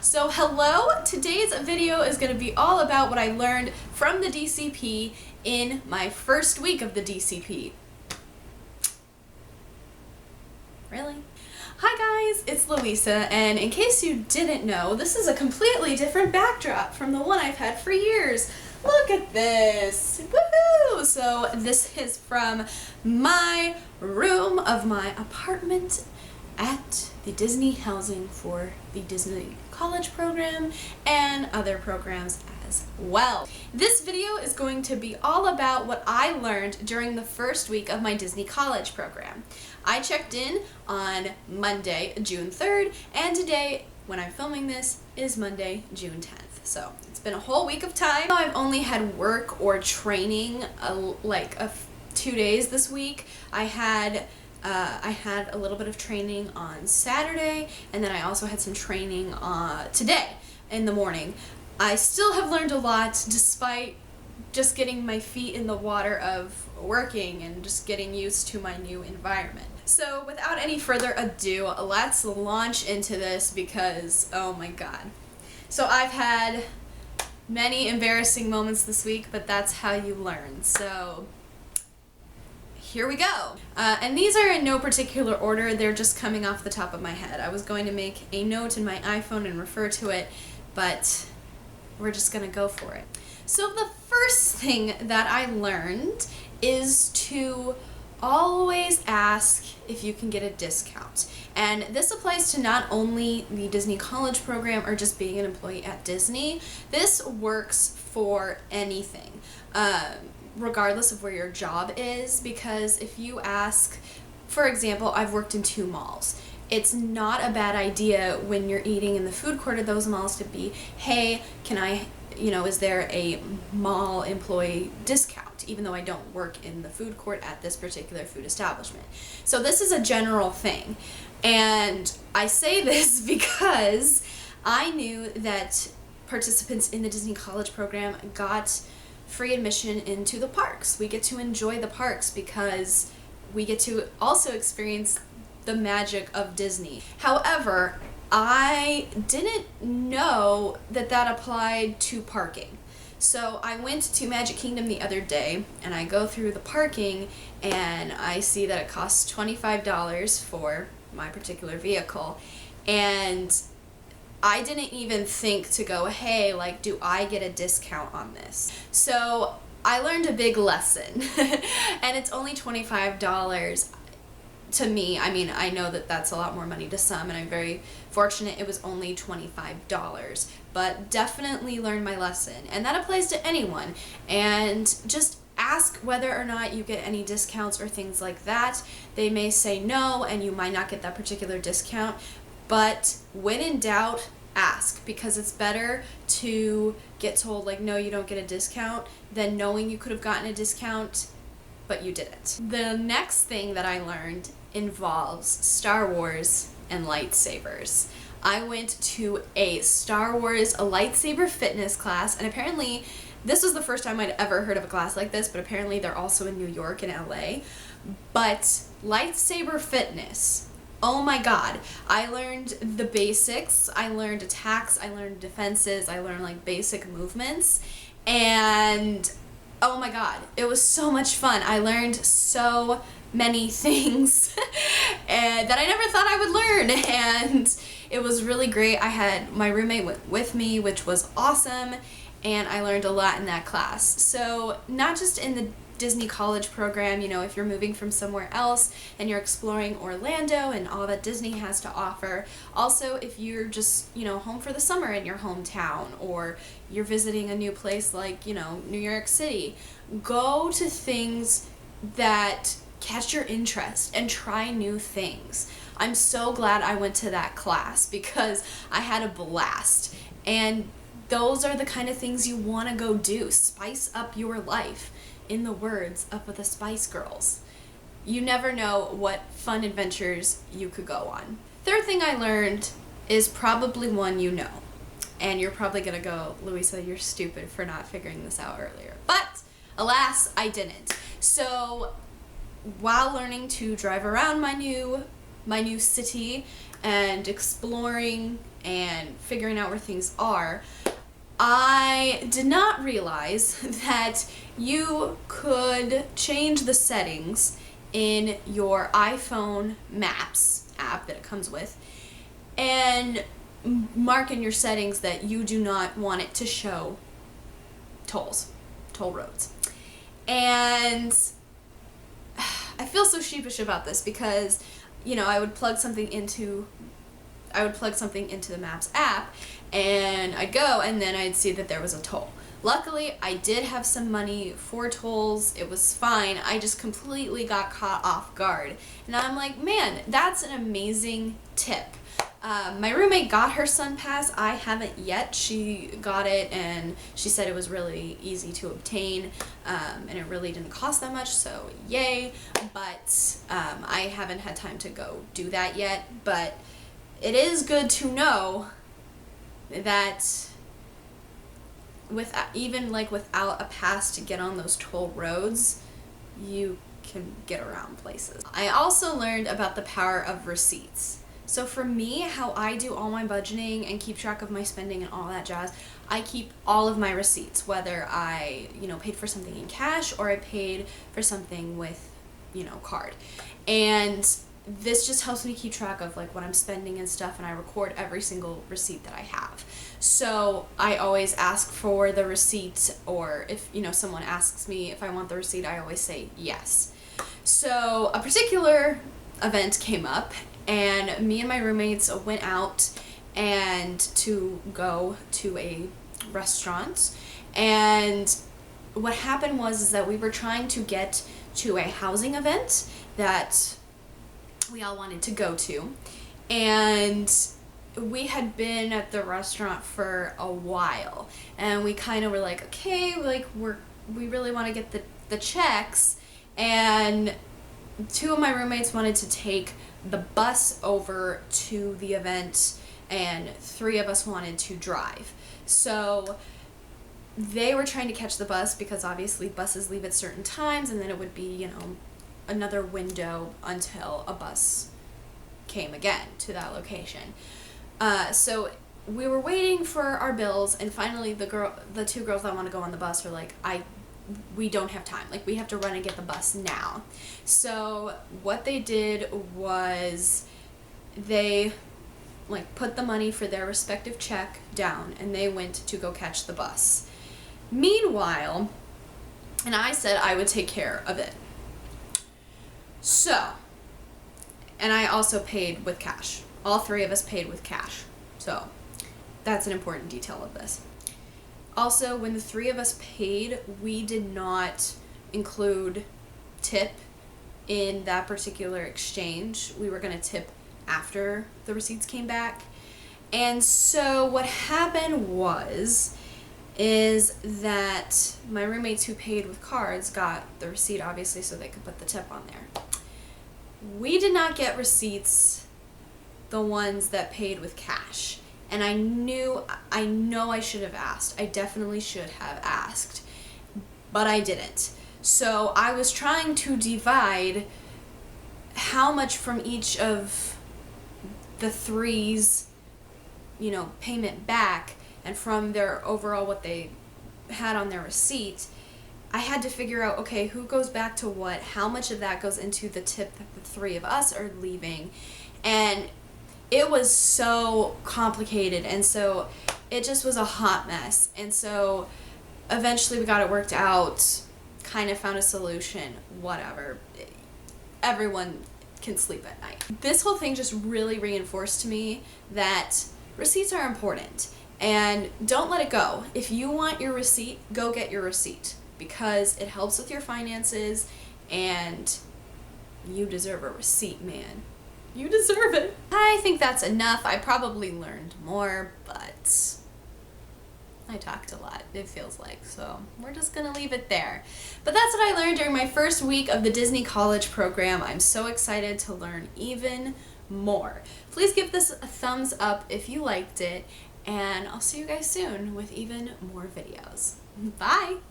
So hello, today's video is going to be all about what I learned from the DCP in my first week of the DCP. Really? Hi guys, it's Louisa, and in case you didn't know, this is a completely different backdrop from the one I've had for years. Look at this! Woohoo! So this is from my room of my apartment at the Disney housing for the Disney College program and other programs as well. This video is going to be all about what I learned during the first week of my Disney College program. I checked in on Monday, June 3rd, and today, when I'm filming this, is Monday, June 10th. So it's been a whole week of time. I've only had work or training 2 days this week. I had a little bit of training on Saturday, and then I also had some training today in the morning. I still have learned a lot despite just getting my feet in the water of working and just getting used to my new environment. So without any further ado, let's launch into this because, oh my god. So I've had many embarrassing moments this week, but that's how you learn. So here we go. And these are in no particular order, they're just coming off the top of my head. I was going to make a note in my iPhone and refer to it, but we're just gonna go for it. So the first thing that I learned is to always ask if you can get a discount. And this applies to not only the Disney College program or just being an employee at Disney. This works for anything. Regardless of where your job is, because if you ask, for example, I've worked in 2 malls. It's not a bad idea when you're eating in the food court of those malls to be, hey, can I, is there a mall employee discount, even though I don't work in the food court at this particular food establishment. So this is a general thing. And I say this because I knew that participants in the Disney College program got free admission into the parks. We get to enjoy the parks because we get to also experience the magic of Disney. However, I didn't know that that applied to parking. So I went to Magic Kingdom the other day and I go through the parking and I see that it costs $25 for my particular vehicle, and I didn't even think to go, hey, do I get a discount on this? So I learned a big lesson, and it's only $25 to me. I mean, I know that that's a lot more money to some, and I'm very fortunate it was only $25, but definitely learned my lesson, and that applies to anyone. And just ask whether or not you get any discounts or things like that. They may say no, and you might not get that particular discount. But when in doubt, ask, because it's better to get told no, you don't get a discount, than knowing you could have gotten a discount but you didn't. The next thing that I learned involves Star Wars and lightsabers. I went to a Star Wars lightsaber fitness class, and apparently this was the first time I'd ever heard of a class like this, but apparently they're also in New York and LA. But lightsaber fitness, oh my god, I learned the basics, I learned attacks, I learned defenses, I learned basic movements, and oh my god, it was so much fun. I learned so many things and that I never thought I would learn, and it was really great. I had my roommate with me, which was awesome, and I learned a lot in that class. So not just in the Disney College program, if you're moving from somewhere else and you're exploring Orlando and all that Disney has to offer. Also, if you're just, home for the summer in your hometown, or you're visiting a new place like, New York City, go to things that catch your interest and try new things. I'm so glad I went to that class because I had a blast. And those are the kind of things you want to go do. Spice up your life, in the words of the Spice Girls. You never know what fun adventures you could go on. Third thing I learned is probably one you know. And you're probably gonna go, Louisa, you're stupid for not figuring this out earlier. But alas, I didn't. So while learning to drive around my new city and exploring and figuring out where things are, I did not realize that you could change the settings in your iPhone Maps app that it comes with and mark in your settings that you do not want it to show toll roads. And I feel so sheepish about this because, you know, I would plug something into the Maps app and I'd go and then I'd see that there was a toll. Luckily, I did have some money for tolls. It was fine. I just completely got caught off guard. And I'm like, man, that's an amazing tip. My roommate got her Sun Pass. I haven't yet. She got it and she said it was really easy to obtain, and it really didn't cost that much, so yay. But I haven't had time to go do that yet. But it is good to know that without a pass to get on those toll roads, you can get around places. I also learned about the power of receipts. So for me, how I do all my budgeting and keep track of my spending and all that jazz, I keep all of my receipts, whether I, paid for something in cash or I paid for something with, card. And this just helps me keep track of like what I'm spending and stuff, and I record every single receipt that I have. So I always ask for the receipt, or if someone asks me if I want the receipt, I always say yes. So a particular event came up and me and my roommates went out and to go to a restaurant, and what happened was that we were trying to get to a housing event that we all wanted to go to, and we had been at the restaurant for a while and we kind of were like, okay, like we really want to get the checks, and two of my roommates wanted to take the bus over to the event and three of us wanted to drive. So they were trying to catch the bus because obviously buses leave at certain times, and then it would be, another window until a bus came again to that location. So we were waiting for our bills, and finally the two girls that want to go on the bus are like, we don't have time. Like, we have to run and get the bus now. So what they did was they put the money for their respective check down and they went to go catch the bus. Meanwhile, and I said I would take care of it. So, and I also paid with cash. All three of us paid with cash. So that's an important detail of this. Also, when the three of us paid, we did not include tip in that particular exchange. We were going to tip after the receipts came back. And so what happened is that my roommates who paid with cards got the receipt, obviously, so they could put the tip on there. We did not get receipts, the ones that paid with cash. And I know I should have asked. I definitely should have asked, but I didn't. So I was trying to divide how much from each of the threes, payment back, and from their overall what they had on their receipt. I had to figure out, okay, who goes back to what, how much of that goes into the tip that the three of us are leaving, and it was so complicated, and so it just was a hot mess. And so eventually we got it worked out, kind of found a solution, whatever. Everyone can sleep at night. This whole thing just really reinforced to me that receipts are important, and don't let it go. If you want your receipt, go get your receipt, because it helps with your finances, and you deserve a receipt, man. You deserve it. I think that's enough. I probably learned more, but I talked a lot, it feels like, so we're just gonna leave it there. But that's what I learned during my first week of the Disney College program. I'm so excited to learn even more. Please give this a thumbs up if you liked it, and I'll see you guys soon with even more videos. Bye!